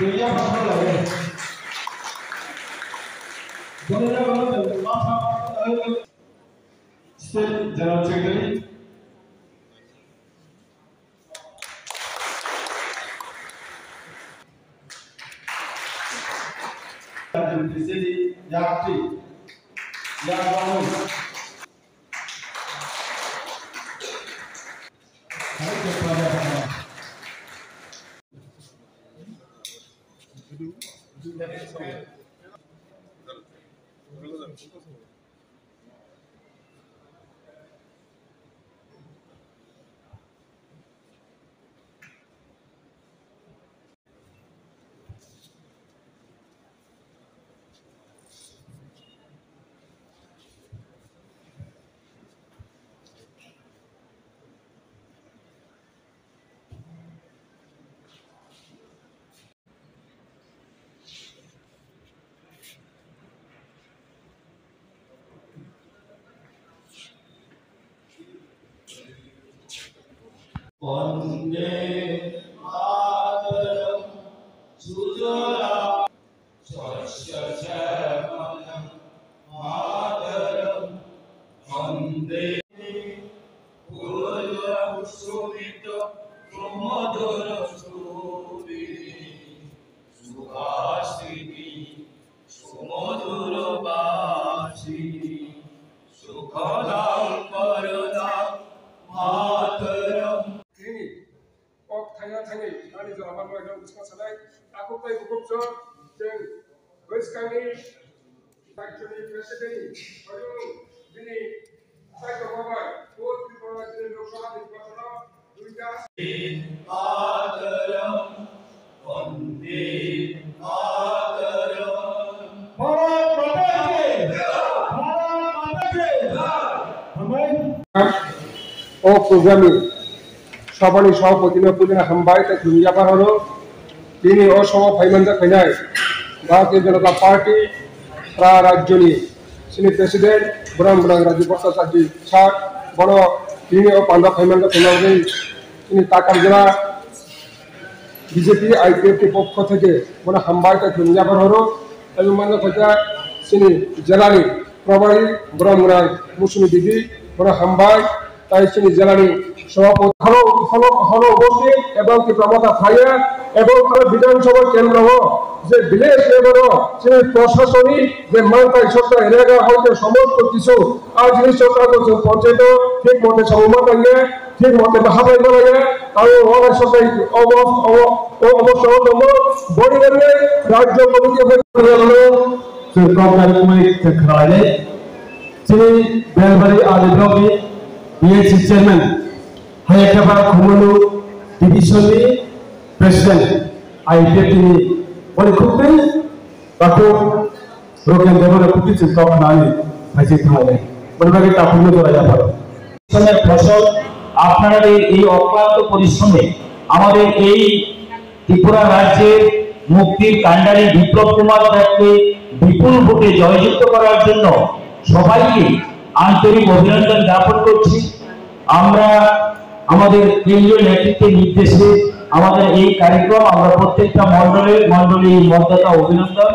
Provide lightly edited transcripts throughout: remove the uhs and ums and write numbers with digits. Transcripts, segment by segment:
Dunia pasal lagi. Dunia pasal State General Secretary. Di sini Yakti, yang bangun. Vande Mataram Sujala Swasya Chamanam Mataram Vande Purva Sumita Pramodara Suri Sukasini Sumodura Basi Sukadam Paradam Mataram Tangi, ani jo amar mai dong discuss salai aku pai bukup jo jeng goiskani factory president baru ini saya ke bawah dua tiga jeng lokal di pasar duita Mataram Vande Mataram Bharat Mata Ki hamai programming সবারই সভাপতিরা পুলিনা হামবাই তা দুনিয়া পার হলো তিনি অসম ফাইমানজা ফাইনাই ভারতীয় জনতা party রাজ্য নিয়ে তিনি president ব্রহ্মবুড়াং রাজ্য প্রশাসক ছাড় বড় তিনি ও পান্ডা ফাইমানজা ফাইনাই তিনি টাকার জেলা বিজেপি আইপিএফটি পক্ষ থেকে বড় হামবাই তা দুনিয়া পার হলো এবং মানে কথা তিনি জেলানি প্রভারী ব্রহ্মবুড়াং মুসলিম দিদি বড় হামবাই তাই তিনি জেলানি সভাপতি হলো উপস্থিত এবং কি প্রমতা ফাইয়া এবং বিধানসভা কেন্দ্র যে ভিলেজ লেভেল যে প্রশাসনিক যে মানতাই সরকার এলাকা হইতে সমস্ত কিছু আর জিনিস সরকার পঞ্চায়েত ঠিক মতে সমমত লাগে ঠিক মতে বাহাবাই লাগে আর ওরা সরকার অবসর বড়ি করলে রাজ্য কমিটি হলো সরকার কমিটি খাইলে তিনি বেলবাড়ি আদিবাসী BSC chairman Hayakaba Kumulu Division President IPF ini oleh Kupil Batu Rokan Dewan Kupil Cinta Nani Haji Thale berbagai tahun itu raja pada. Sebenarnya proses আপনারা এই অক্লান্ত পরিশ্রমে আমাদের এই ত্রিপুরা রাজ্যের মুক্তির কাণ্ডারি বিপ্লব কুমার দাসকে বিপুল ভোটে জয়যুক্ত করার জন্য সবাইকে আন্তরিক অভিনন্দন জ্ঞাপন করছি। আমরা আমাদের কেন্দ্রীয় নেতৃত্বের নির্দেশে আমাদের এই কার্যক্রম আমরা প্রত্যেকটা মণ্ডলী মর্যাদা অভিনন্দন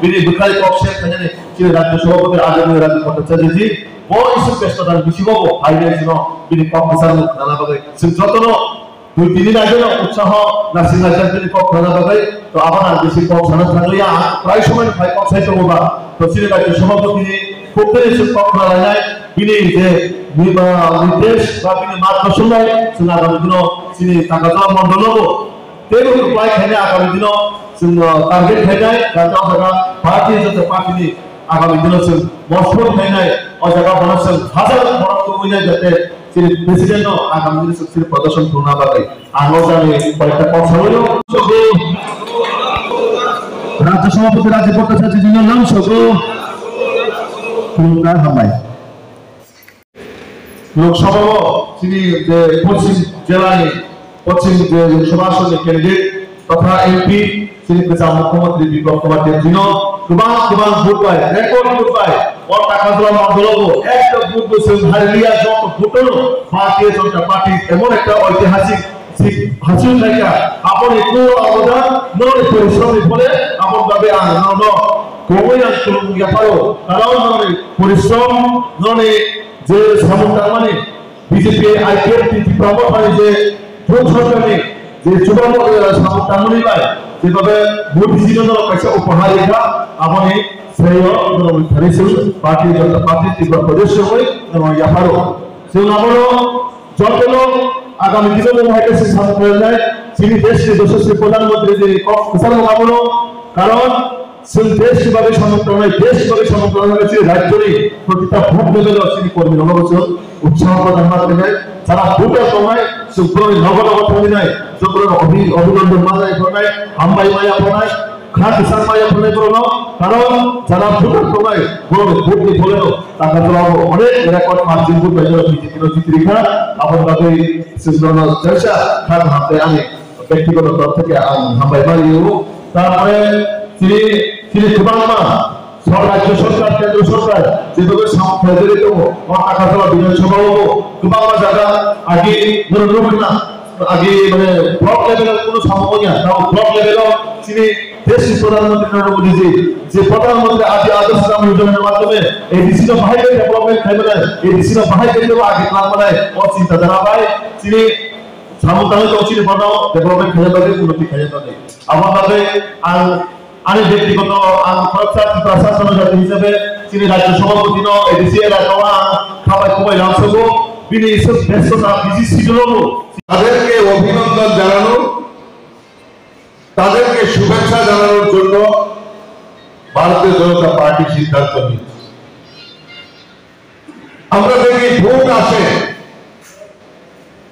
বিনি বিকারি পক্ষে এখানে ছিল রাজ্য সভাপতি আজমীর রাজ্য ভট্টাচার্যজি বড় ইস্যু ব্যস্ততা বিশিবব হাইলাইট ছিল বিনি প্রফেসর নানাবাগে যতন দুই তিন দিন আগে উৎসাহ নাসির রাজার বিনি প্রফেসর নানাবাগে তো আবার বেশি প্রফেসর থাকলিয়া প্রায় সময় ভাই পঞ্চায়েত হবা তো ছিল রাজ্য সভাপতি খুব বেশি প্রফেসর নাই বিনি যে নির্দেশ বা বিনি মার্গদর্শন নাই আগামী দিন তিনি টাকা দেওয়া মন্ডল হবো তেল উপায় খাইলে আগামী দিন টার্গেট খাইনায় যাতে অজায়গা ভারতীয় জনতা পার্টি আগামী দিন মজবুত খাইনায় অজায়গা বানাচ্ছেন হাজার বড় কমিনায় যাতে তিনি প্রেসিডেন্ট আগামী দিনে তিনি প্রদর্শন করুন না পারে আরও আমি কয়েকটা কথা হইল রাজ্য সভাপতি রাজ্য ভট্টাচার্য জিনের নাম সগো পুরস্কার হামায় লোকসভা তিনি যে পশ্চিম জেলায় পশ্চিম যে লোকসভা আসনে ক্যান্ডিডেট তথা এমপি তিনি মুখ্যমন্ত্রী বিপ্লব কুমার দেব দিন গোবাং ভোট পায় রেকর্ড ভোট পায় ওর টাকা দেওয়া মন্ডল একটা ভোট বসে হারিয়া যত ভোট হলো ভারতীয় জনতা পার্টি এমন একটা ঐতিহাসিক hasil mereka apa itu awalnya non परिश्रम ফলে আপন ভাবে আনন্দ কমই আসছে ইয়া পারো কারণ মানে পরিশ্রম ননে যে সমতা মানে বিজেপি আইপিএল প্রমোট মানে যে ভোট সরকারে যে চুনাव সমতা মানে ভাই যেভাবে ভোট দিছিল কাছে উপহার লেখা আপনি সেই ধরেছিল পার্টি জনতা পার্টি ত্রিপুরা প্রদেশ হয়ে ইয়া পারো সেই নামলো যত লোক আগামী দিনে হয়তো সে সামনে হয়ে যায় তিনি দেশকে যশস্বী প্রধানমন্ত্রী যে কুশল নামলো কারণ সেই দেশ কিভাবে সমর্থন হয় দেশ কিভাবে সমর্থন হয়েছে রাজ্যে প্রতিটা ভোট লেভেল তিনি কর্মী নববছর উৎসাহ প্রদান করতে যায় যারা ভোটের সময় সুপ্রমি নগদ অবধি নাই সুপ্রমি অভিনন্দন মাজায় প্রণয় আম্বাই মায়া প্রণয় খা কিষান মায়া প্রণয় করলো কারণ যারা ভোটের সময় বড় ভোট দিয়ে বলেন টাকা তো অনেক রেকর্ড মার্জিন ভোট হয়ে যাবে বিজেপির চিত্রিকা আপনাদের সুন্দর চর্চা খান হাতে আমি ব্যক্তিগত তরফ থেকে আম্বাই মারিও তারপরে তিনি তিনি কুবাংমা রাজ্য সরকার কেন্দ্র সরকার যেভাবে ফেডারেল টাকা বিধানসভা কুবাংমা জায়গা আগে রোবেন না আগে মানে ব্লক লেভেলের কোনো সম্ভাবনা তাও ব্লক লেভেলও তিনি দেশের প্রধানমন্ত্রী নরেন্দ্র মোদীজি যে প্রধানমন্ত্রী আজ আদর্শ গ্রাম যোজনার মাধ্যমে এই ডিসিশন বাহাইকে ডেভেলপমেন্ট খাইবে না এই ডিসিশন বাহাইকে দেব আগে প্ল্যান বানায় ও চিন্তাধারা পায় তিনি সামুদায়িক অচিরে বানাও ডেভেলপমেন্ট খাইবে পাবে উন্নতি খাইবে পাবে আমাদের আমি ব্যক্তিগত প্রশাসন হিসেবে তিনি রাজ্য সভাপতি এডিসি এলাকা খাবার খুবই লাভসব তিনি এইসব ব্যস্ততা বিজি শিডিউল তাদেরকে অভিনন্দন জানানো তাদেরকে শুভেচ্ছা জানানোর জন্য ভারতীয় জনতা পার্টি সিদ্ধান্ত নিয়েছে আমরা দেখি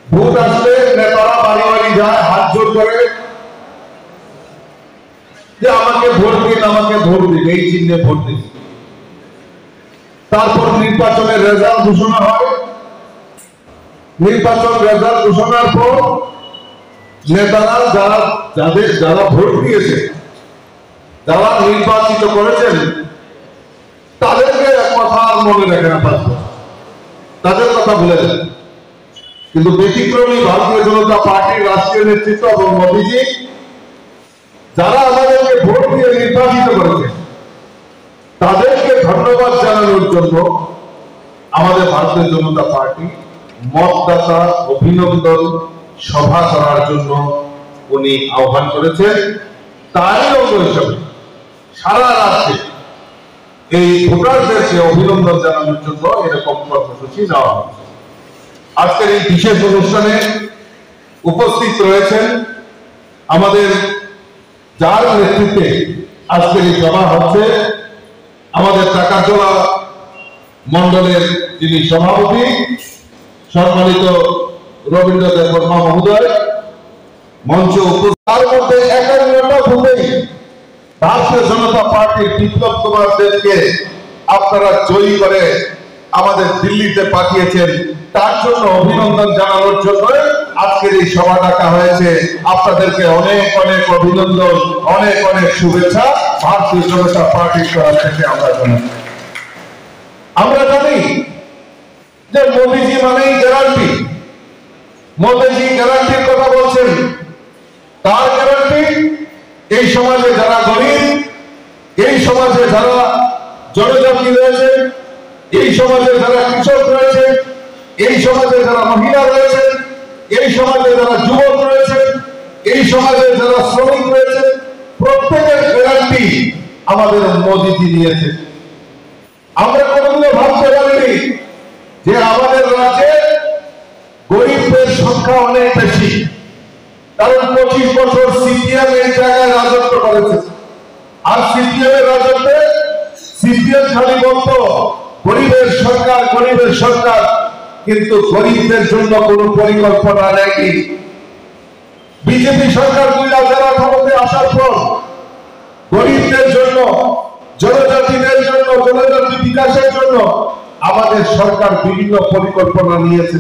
ভোট আসলে নেতারা বাড়ি বাড়ি যায় হাত জোর করে যে আমাকে ভোট দিন এই চিহ্নে ভোট দিন তারপর নির্বাচনের রেজাল্ট ঘোষণা হয় নির্বাচন রেজাল্ট ঘোষণার পর নেতারা যারা ভোট দিয়েছে যারা নির্বাচিত করেছেন তাদেরকে কথা মনে রাখে না তাদের কথা ভুলে যায় কিন্তু ব্যতিক্রমী ভারতীয় জনতা পার্টির রাষ্ট্রীয় নেতৃত্ব এবং মোদীজি যারা আমাদেরকে ভোট দিয়ে নির্বাচিত করেছে তাদেরকে ধন্যবাদ জানানোর জন্য আমাদের ভারতীয় জনতা পার্টি মতদাতা অভিনন্দন সভা করার জন্য উনি আহ্বান করেছেন তারই অঙ্গ হিসাবে সারা রাজ্যে এই ভোটারদেরকে অভিনন্দন জানানোর জন্য এরকম কর্মসূচি নেওয়া হচ্ছে আজকের এই বিশেষ অনুষ্ঠানে উপস্থিত রয়েছেন আমাদের যার নেতৃত্বে আজকের এই সভা হচ্ছে আমাদের টাকারজোড়া মন্ডলের যিনি সভাপতি সম্মানিত রবীন্দ্র দেববর্মা মহোদয় মঞ্চ তার মধ্যে 51টা বুথেই ভারতীয় জনতা পার্টির বিপ্লব কুমার দেবকে আপনারা জয়ী করে আমাদের দিল্লিতে পাঠিয়েছেন তার জন্য অভিনন্দন জানানোর জন্য আজকের এই সভা ডাকা হয়েছে আপনাদেরকে অনেক অনেক অভিনন্দন অনেক অনেক শুভেচ্ছা ভারতীয় জনতা পার্টির তরফ থেকে আমরা জানি যে মোদীজি মানেই গ্যারান্টি মোদীজি গ্যারান্টির কথা বলছেন তার গ্যারান্টি এই সমাজে যারা গরিব এই সমাজে যারা জনজাতি রয়েছে এই সমাজে যারা কৃষক রয়েছে এই সমাজে যারা মহিলা রয়েছে এই সমাজে যারা যুবক রয়েছে এই সমাজে যারা শ্রমিক রয়েছে প্রত্যেকের গ্যারান্টি আমাদের মোদীজি দিয়েছে আমরা কোনদিনও ভাবতে পারিনি যে আমাদের রাজ্যে গরিবদের সংখ্যা অনেক বেশি কারণ 25 বছর সিপিএম এই জায়গায় রাজত্ব করেছে আর সিপিএম এর রাজত্বে সিপিএম খালি বলতো গরিবের সরকার কিন্তু গরিবদের জন্য কোনো পরিকল্পনা নেই বিজেপি সরকার 2018 আসার পর গরিবদের জন্য জনজাতিদের জন্য জনজাতি বিকাশের জন্য আমাদের সরকার বিভিন্ন পরিকল্পনা নিয়েছে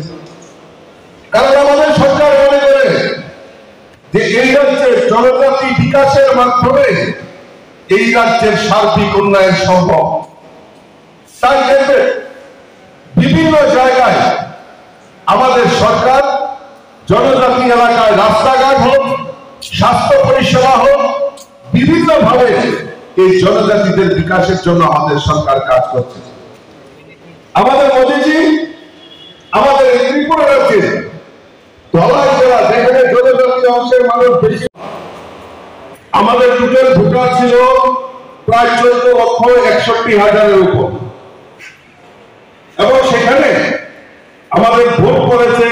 কারণ আমাদের সরকার মনে করে যে এই রাজ্যের জনজাতি বিকাশের মাধ্যমে এই রাজ্যের সার্বিক উন্নয়ন সম্ভব তাই বিভিন্ন জায়গায় আমাদের সরকার জনজাতি এলাকায় রাস্তাঘাট হোক, স্বাস্থ্য পরিষেবা হোক, বিভিন্ন ভাবে এই জনজাতিদের বিকাশের জন্য আমাদের সরকার কাজ করছে। আমাদের মোদীজি আমাদের এই ত্রিপুরা রাজ্যে ধলাই জেলা, যেখানে জনজাতি অংশের মানুষ বেশি, আমাদের টোটাল ভোটার ছিল প্রায় 14,61,000-এর উপর, এবং সেখানে আমাদের ভোট পড়েছে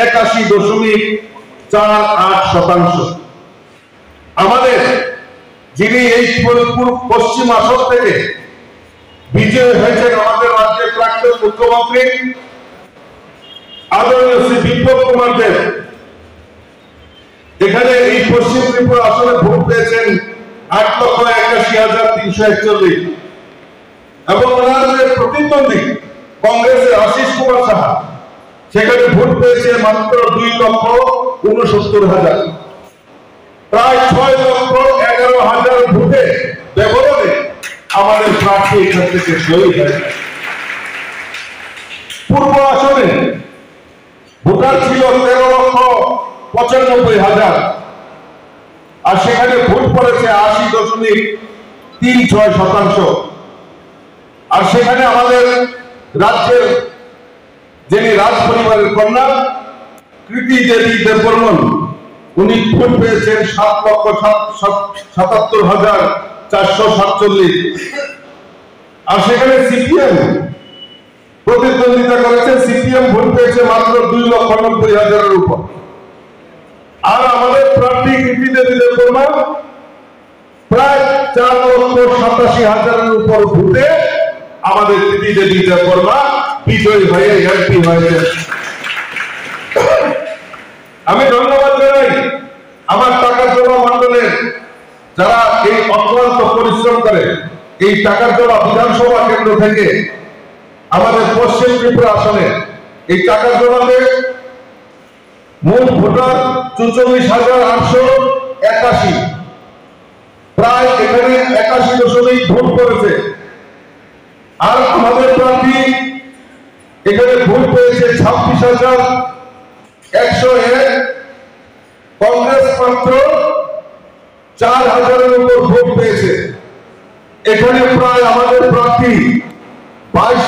81.48%। আমাদের যিনি এই পশ্চিম আসন থেকে বিজয়ী হয়েছেন আমাদের রাজ্যের প্রাক্তন মুখ্যমন্ত্রী আদরণীয় শ্রী বিপ্লব কুমার দেব, এখানে এই পশ্চিম ত্রিপুরা আসনে ভোট পেয়েছেন 8,81,341, এবং ওনাদের প্রতিদ্বন্দ্বী কংগ্রেসের আশিস কুমার সাহা সেখানে ভোট পেয়েছে মাত্র 2,69,000। প্রায় 6,11,000 ভোটে ব্যবধানে আমাদের প্রার্থী এখান থেকে জয়ী হয়েছে। পূর্ব আসনে ভোটার ছিল 13,95,000, আর সেখানে ভোট পড়েছে 80.36%। আর সেখানে আমাদের রাজ্যের যিনি রাজ পরিবারের কন্যা কৃতি দেবী দেববর্মন, উনি ভোট পেয়েছেন 7,77,447। আর সেখানে সিপিএম প্রতিদ্বন্দ্বিতা করেছে, সিপিএম ভোট পেয়েছে মাত্র 2,90,000-এর উপর। আর আমাদের প্রার্থী কৃতি দেবী দেববর্মা প্রায় 4,87,000-এর উপর ভোটে আমাদের কৃতি দেবী দেববর্মা বিজয়ী হয়ে এমপি হয়েছে। আমি ধন্যবাদ জানাই আমার টাকার জমা মন্ডলের যারা এই অক্লান্ত পরিশ্রম করে এই টাকার জমা বিধানসভা কেন্দ্র থেকে আমাদের পশ্চিম ত্রিপুরা আসনে এই টাকার জমাতে মূল ভোটার 44,881, প্রায় এখানে 81 ভোট করেছে। আর আমাদের প্রার্থী এখানে ভোট পেয়েছে 26,101, কংগ্রেস মাত্র 4,000-এর উপর ভোট পেয়েছে। এখানে প্রায় আমাদের প্রার্থী 22